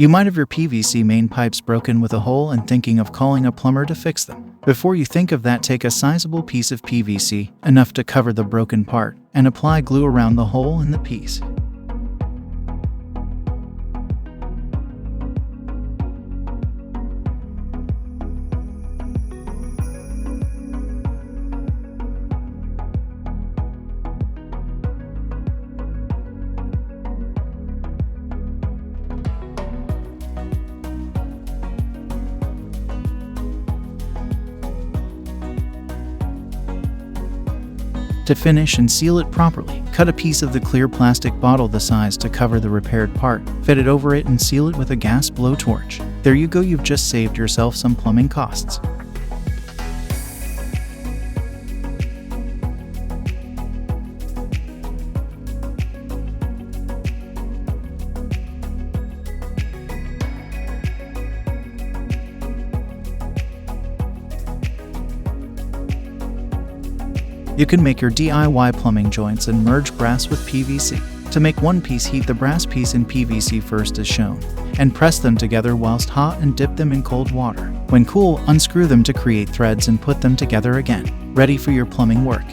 You might have your PVC main pipes broken with a hole and thinking of calling a plumber to fix them. Before you think of that, take a sizable piece of PVC, enough to cover the broken part, and apply glue around the hole in the piece. To finish and seal it properly, cut a piece of the clear plastic bottle the size to cover the repaired part, fit it over it and seal it with a gas blowtorch. There you go, you've just saved yourself some plumbing costs. You can make your DIY plumbing joints and merge brass with PVC. To make one piece, heat the brass piece in PVC first as shown, and press them together whilst hot and dip them in cold water. When cool, unscrew them to create threads and put them together again. Ready for your plumbing work.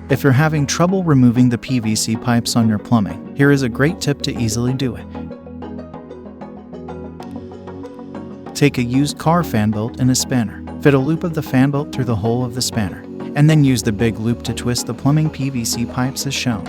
If you're having trouble removing the PVC pipes on your plumbing, here is a great tip to easily do it. Take a used car fan bolt and a spanner. Fit a loop of the fan bolt through the hole of the spanner, and then use the big loop to twist the plumbing PVC pipes as shown.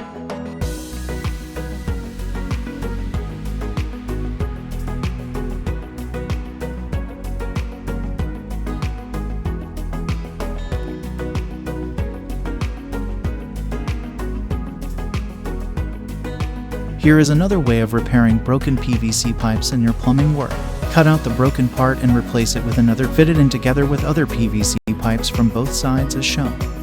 Here is another way of repairing broken PVC pipes in your plumbing work. Cut out the broken part and replace it with another. Fit it in together with other PVC pipes from both sides as shown.